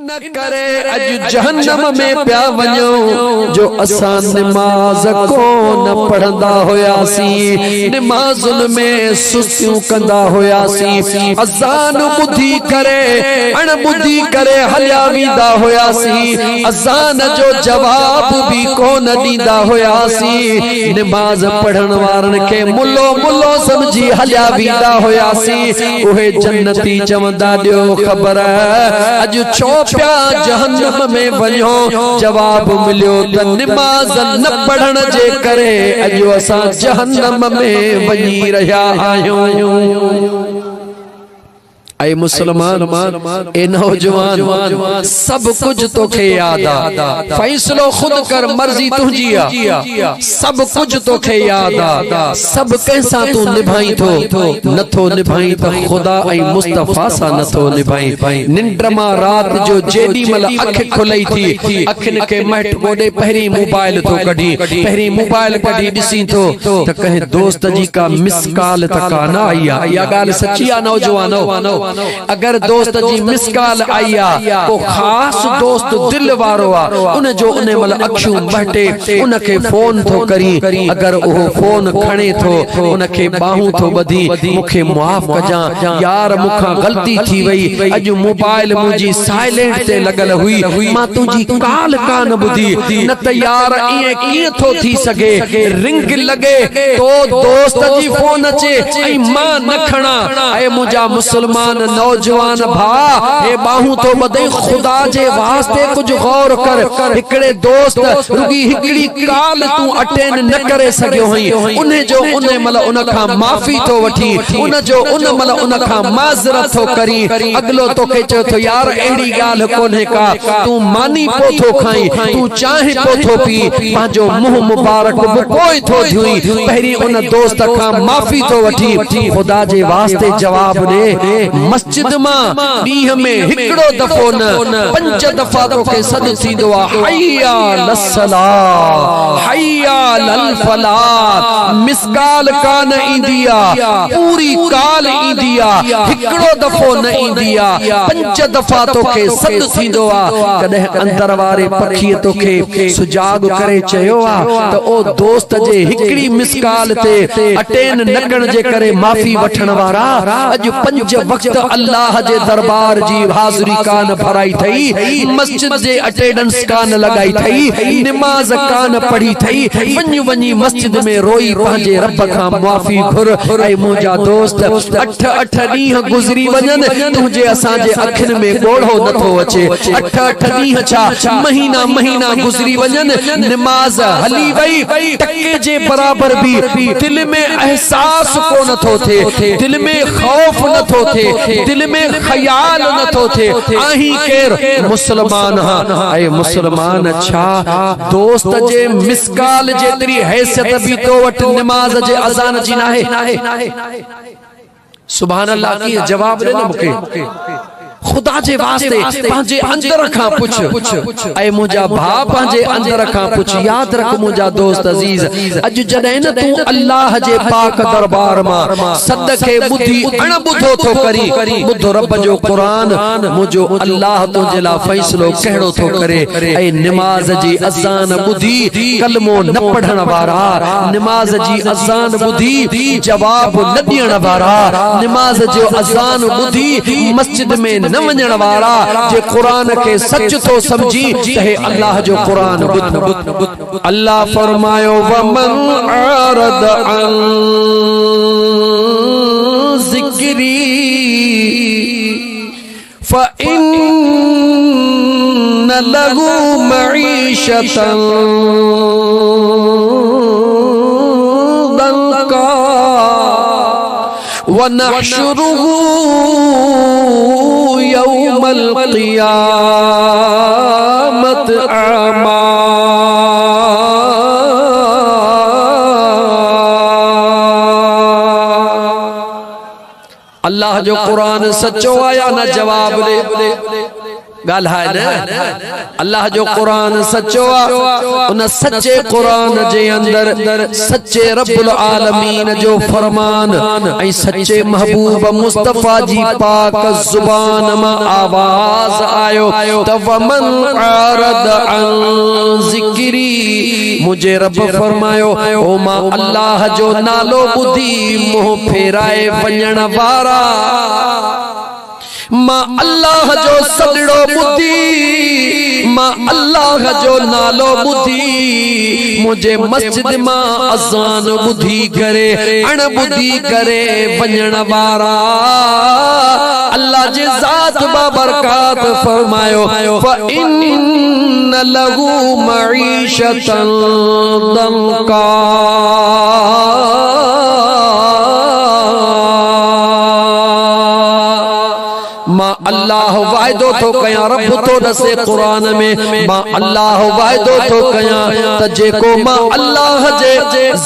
इन करे अज जहन्नम में प्या वञो जो असां नमाज को न पढ़ंदा होयासी, नमाज़ुन में सुस्तियों कंदा होयासी, अज़ान बुधी करे अण बुधी करे हलिया वींदा होयासी, अज़ान जो जवाब भी कोन ॾींदा होयासी, नमाज पढ़ण वारन के मुल्लो मुल्लो समझी हलिया वींदा होयासी। उहे जन्नती चवंदा ॾियो ख़बर अज छो प्या जहन्नम में वञो, जवाब मिलियो त नमाज न पढ़ण जे करे अॼु असां जहन्नम में वञी रहिया आहियूं। ऐ मुसलमान ए नौजवान सब कुछ तोखे याद आ, फैसलो खुद कर मर्जी तुझी आ, सब कुछ तोखे याद आ, सब कैसा तू निभाई थो नथो निभाई तो खुदा ऐ मुस्तफा सा नथो निभाई। निंड्रमा रात जो जेडी मल अख खुलई थी अखन के मट कोडे पहरी मोबाइल तो कढी, पहरी मोबाइल कढी दिसी थो त कहे दोस्त जी का मिस कॉल तक ना आई आ। या गाल सच्ची आ नौजवानो, अगर दोस्त जी मिस कॉल आई आ को खास दोस्त दिल वारो आ, उन जो उन मल अखियूं बहटे उन के फोन थो करी, अगर वो फोन खणे थो उन के बाहूं थो बधी मुखे माफ कजा यार मुखा गलती थी वई, अज मोबाइल मुजी साइलेंट ते लगल हुई मां तुजी कॉल कान बुधी, न त यार ये किए थो थी सके रिंग लगे तो दोस्त जी फोन अचे ऐ मां न खणा। ऐ मुजा मुसलमान नौजवान भा ए बाहू तो बदे खुदा जे वास्ते कुछ गौर कर, हिकड़े दोस्त रुगी हिकड़ी काल तू अटेंड न करे सकियो हई, उन्हें जो उन्हें मल उन खां माफी तो वठी, उन जो उन मल उन खां माजरत तो करी, अगलो तो के चो तो यार एड़ी गाल कोने का तू मानी पोथो खाई, तू चाहे पोथो पी, पांजो मुंह मुबारक कोई थो ध्युई, पहरी उन दोस्त खां माफी तो वठी खुदा जे वास्ते जवाब दे। मस्जिद मां डीह में हिकड़ो दफो न 5 दफा तो के सद थींदो आ हय्या लस्सला हय्या लल फलाह, मिस कॉल कान इंदिया पूरी कॉल इंदिया, हिकड़ो दफो न इंदिया 5 दफा तो के सद थींदो आ। कदे अंदर वारे पखी तो के सुजाग करे चयो आ तो ओ दोस्त जे हिकड़ी मिस कॉल ते अटेंड न करण जे करे माफी वठण वारा अज 5 वक्त अल्लाह जे दरबार जी हाज़री कान भराई थई, मस्जिद जे अटेंडेंस कान लगाई थई, नमाज कान पढ़ी थई, वनी मस्जिद में रोई पंहिंजे रब खां माफी घुर। ऐ मुंहिंजा दोस्त 8 ॾींहं गुज़री वञनि तुंहिंजे असांजे अखियुनि में ॻोढ़ो नथो अचे, 8 ॾींहं छा महीना गुज़री वञनि, नमाज हली वई टके जे बराबर भी दिल में एहसास को नथो थे, दिल में खौफ नथो थे, दिल में ख्याल नथो थे आही केर मुसलमान हा। ऐ मुसलमान छा दोस्त जे मिस कॉल जेतरी हैसियत भी तो वट नमाज जे अज़ान जी नाहे। सुभान अल्लाह की जवाब दे न मुके खुदा जे वास्ते पांजे अंदर खां पुछ, ऐ मुजा भा पांजे अंदर खां पुछ। याद रख मुजा दोस्त अजीज अज जडे न तू अल्लाह जे पाक दरबार मां सदके बुधी अण बुधो तो करी बुधो रब जो कुरान, मुजो अल्लाह तुझे ला फैसलो कहड़ो तो करे। ऐ नमाज जी अज़ान बुधी कलमो न पढ़ण वारा, नमाज जी अज़ान बुधी जवाब न ॾियण वारा, नमाज जो अज़ान बुधी मस्जिद में न वञण वारा, जे कुरान के सच तो समझी तहे अल्लाह जो कुरान बुध। अल्लाह फरमायो वमन आरद अन ज़िक्री फ़इन्न लहू मईशतन दंका वनहशुरुहु यौमल क़ियामत अमा। अल्लाह जो कुरान सच्चो आया न जवाब दे, गाल है ना अल्लाह जो कुरान सच्चो उन सच्चे कुरान जे अंदर सच्चे रब्बुल आलमीन जो फरमान ऐ सच्चे महबूब मुस्तफा जी पाक जुबान में आवाज आयो तवमन आरद अन जिक्री मुझे रब फरमायो ओ मां अल्लाह जो नालो बुधी मुंह फेराए वञण वारा मां अल्लाह जो सदड़ो बुधी मां अल्लाह जो नालो बुधी मुझे मस्जिद मां अज़ान बुधी करे अण बुधी करे वञण वारा अल्लाह जी ज़ात बाबरकात फरमायो फ इन लहू मईशतन दंका मां अल्लाह वायदो तो कया रब तो दसे कुरान में मां अल्लाह वायदो तो कया त जेको मां अल्लाह जे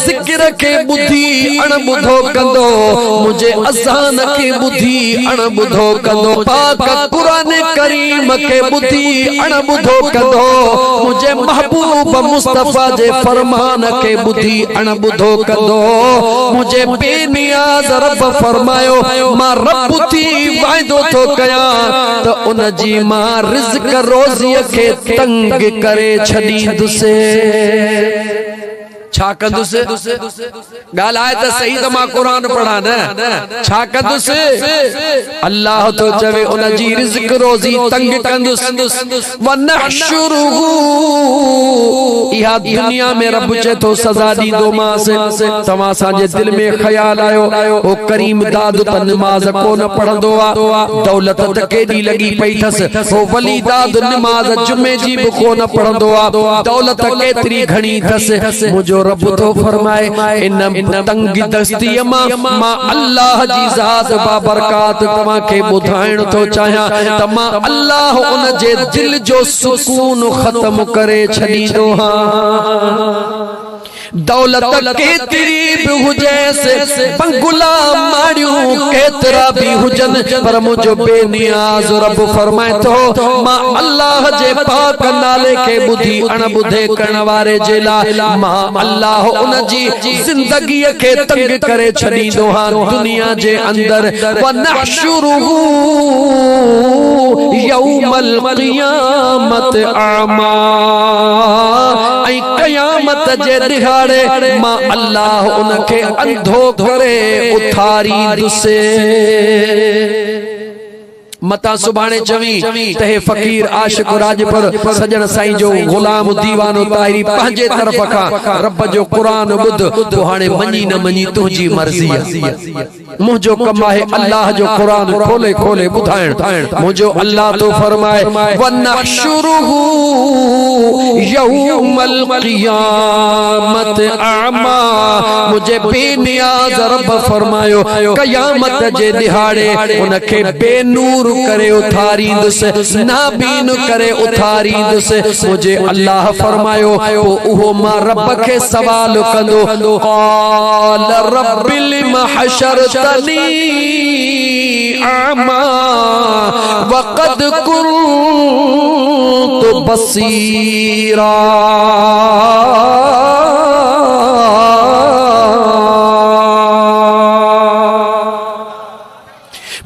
जिक्र के बुधी अण बुधो कंदो मुझे अज़ान के बुधी अण बुधो कंदो पाक कुरान करीम के बुधी अण बुधो कंदो मुझे महबूब मुस्तफा जे फरमान के बुधी अण बुधो कंदो मुझे बेनियाज रब फरमायो मां रब थी वायदो तो कया तो उन जी मां रिज़्क रोज़ी के तंग करे छॾींदुसि छा कंदुसि गाल आए त सही त मां कुरान पढ़ा न छा कंदुसि अल्लाह तो चवे उन जी रिज़्क रोज़ी तंग कंदुसि वनहशुरुहु इहा दुनिया में रब चे तो सज़ा दींदो मास तमा सा जे दिल में ख्याल आयो ओ करीम दाद त नमाज को न पढ़ंदो आ दौलत त केडी लगी पई थस ओ वली दाद नमाज जुमे जी भी को न पढ़ंदो आ दौलत केतरी घणी थस मुझो रब तो फरमाए इन तंगी दस्ती मां अल्लाह जी ज़ात बाबरकात तमा के बुधाइण तो चाहा तमा अल्लाह उन जे दिल जो सुकून खत्म करे छडींदो हां दौलत केतरी भी हुजे से बंगुला माड़ियूं केतरा भी हुजन पर मुझो बेनियाज रब फरमाए तो मां अल्लाह जे पाक नाले के बुधी अण बुधे करण वारे जेला मां अल्लाह उन जी जिंदगी के तंग करे छडींदो हां दुनिया जे अंदर वनहशुरुहु यौमल क़ियामत आमा ऐ क़यामत जे दिहाड़े मां अल्लाह उनके अंधो करे उथारी दुसे मता सुभाणे चवी तहे फकीर आशिक राज पर सजन साईं जो गुलाम दीवानो ताहिरी पंहिंजे तरफ का रब जो कुरान बुध तो हाणे मनी न मनी तुझी मर्जी मुझो कमाए अल्लाह जो कुरान खोले खोले बुधाइण मुझो अल्लाह तो फरमाए वनहशुरुहु यौमल क़ियामत आमा मुझे बेनियाज रब फरमायो क़यामत जे दिहाड़े उनके बेनूर करे उथारींदुसि नाबीन करे उथारींदुसि मुझे अल्लाह फरमायो उहो मां रब के सवाल कंदो क़ाल रब्बि लिमा हशरतनी आमा वक़द कुन्तु बसीरा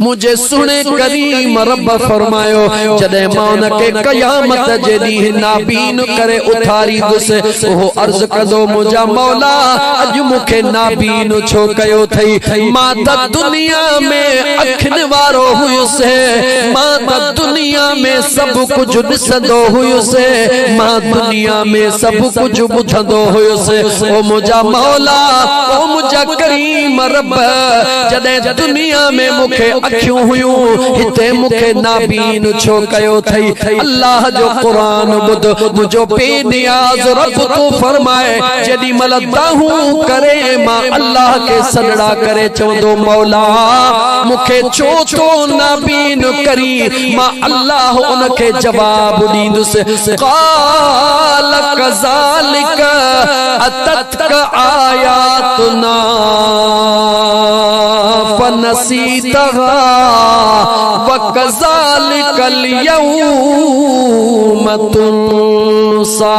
मुझे सुने करीम रब फरमायो जदे मान के कयामत जे दी नाबीन करे उथारी दुसे ओ अर्ज कदो मुजा मौला अज मुखे नाबीन छो कयो थई मां त दुनिया में अखन वारो हुयुसे मां त दुनिया में सब कुछ दिसंदो हुयुसे मां दुनिया में सब कुछ बुझंदो हुयुसे ओ मुजा मौला ओ मुजा करीम रब जदे दुनिया में मुखे अखियों हुयूं हिते मुखे नाबीन छो कयो थई अल्लाह जो कुरान बुध मुझो बेनियाज रब को फरमाए जदी मलदाहू करे मां अल्लाह के सजड़ा करे चवंदो मौला मुखे छो तो नाबीन करी मां अल्लाह उनके जवाब दींदुसि क़ाल कज़ालिक अततक आयातुना फनसीतहा वकज़ालिकल यौम तुनसा।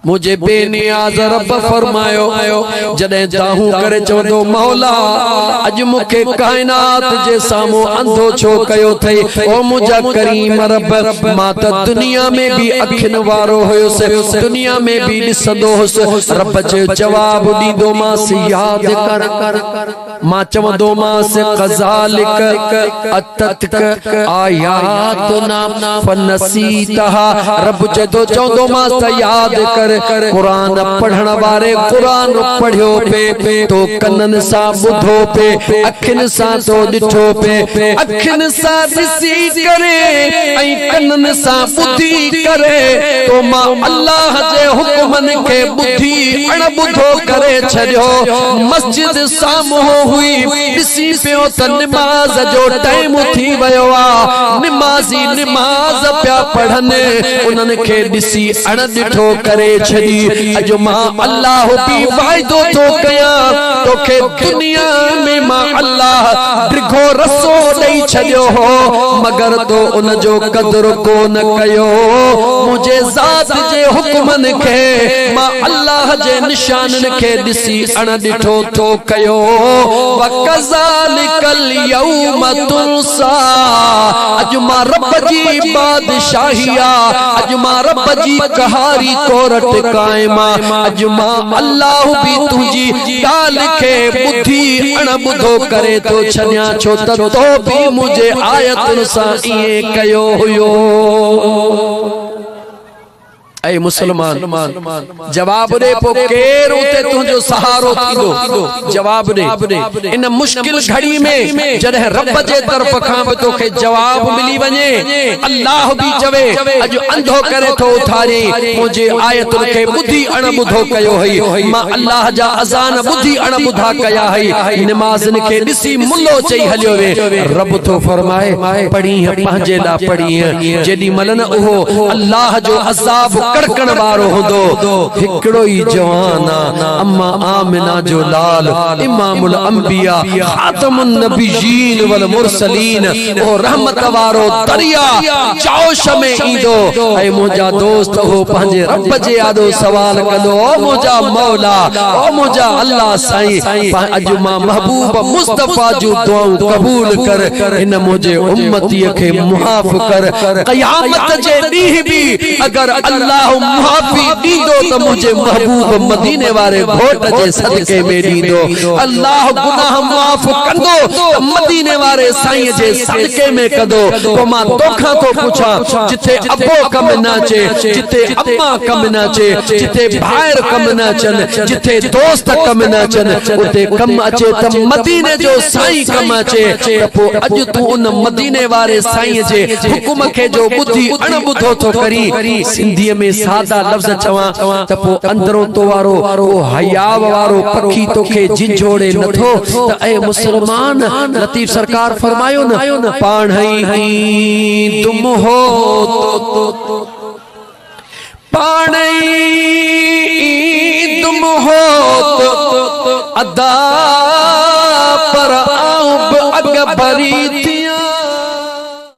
मुझे बेनियाज़ रब फरमायो जॾहिं ताहूं करे चवंदो मौला अज मुखे कायनात जे सामो अंधो छो कयो थई। ओ मुझा करीम रब मां त दुनिया में भी अखिन वारो हुयुसि, दुनिया में भी ॾिसंदो हुयुसि। रब जो जवाब ॾींदो मांसि याद कर, मां चवंदो मांसि कज़ालिक अततक आयातुना फनसीतहा। रब जदो चवंदो मांसि त याद कर। कुरान पढ़ण वारे कुरान पढ़ियो पे तो कनन सा बुधो पे, अखिन सा तो ॾिठो पे, अखिन सा ॾिसी करे ऐं कनन सा बुधी करे तो मां अल्लाह जे हुक्मन के बुधी अणबुधो करे छॾियो। मस्जिद साम्हूं हुई, ॾिसी पियो त निमाज़ जो टाइम थी वियो आ, निमाज़ी निमाज़ पिया पढ़नि, उन्हनि खे ॾिसी अणॾिठो करे छॾी। अॼु मां अल्लाह बि वाइदो थो कयां तोखे दुनिया में मां अल्लाह डिघो रसो ॾेई छॾियो हो, मगर तो उन जो क़दुरु कोन कयो। मुंहिंजे ज़ात जे हुक्मन खे मां अल्लाह जे निशाननि खे ॾिसी अणॾिठो थो कयो। वकज़ालिकल यौम तुनसा। अॼु मां रब जी बादशाही आ, अॼु मां रब जी कहारी कोरट कायमा। अॼु मां अल्लाह भी तुझी ॻाल्हि खे ॿुधी अणॿुधो करे थो छॾियां, छो त तो भी मुझे आयतुनि सां ईअं कयो हुयो। ऐ मुसलमान जवाब दे पो केर उते तुझो सहारो थींदो। जवाब दे इन मुश्किल घड़ी में जॾहिं रब जे तरफ खां भी तोखे जवाब मिली वञे। अल्लाह भी चवे अॼु अंधो करे थो उथारे, मुझे आयतुनि खे ॿुधी अणॿुधो कयो हुई, मां अल्लाह जा अज़ान ॿुधी अणॿुधा कया हुई, निमाज़न खे ॾिसी मुल्लो चई हलियो वे। रब तो फरमाए पढ़ी पंहिंजे लाइ पढ़ी, जेॾी महिल न उहो अल्लाह जो अज़ाब कड़कण वारो हुंदो। हिकिड़ो ई जवान अम्मा आमिना जो लाल इमामुल अंबिया खातमुन नबिय्यीन वल मुरसलीन ओ रहमत वारो दरिया जोश में ईंदो। ऐ मुंहिंजा दोस्त हो पंहिंजे रब जे आॾो सवाल कंदो, ओ मुंहिंजा मौला, ओ मुंहिंजा अल्लाह साईं, अॼु मां महबूब मुस्तफा जो दुआऊं क़बूल कर, हिन मुंहिंजे उम्मतीअ खे मुआफ़ कर। क़यामत जे ॾींहुं भी अगर अल्लाह मुआफ़ी ॾींदो त मुंहिंजे महबूब मदीने वारे घोट जे सदके में ॾींदो। अल्लाह गुनाह मुआफ़ कंदो त मदीने वारे साईं जे सदके में कंदो। तो मां तोखां तो पुछां, जिथे अबो कम न अचे, जिथे अम्मा कम न अचे, जिथे भाइर कम न अचनि, जिथे दोस्त कम न अचनि, उते कम अचे त मदीने जो साईं कम अचे। त पोइ अॼु तूं उन मदीने वारे साईं जे हुकुम खे जो ॿुधी अणॿुधो थो करी। सिंधीअ में सादा लफ्ज़ चवां त पोइ अंदरो तो वारो ओ हयाव वारो पखी तोखे झिंझोड़े नथो। त ऐ मुसलमान लतीफ़ सरकार फरमायो न, पाण ही तुम हो पाण तुम हो अदा पर आऊं अग भरी थी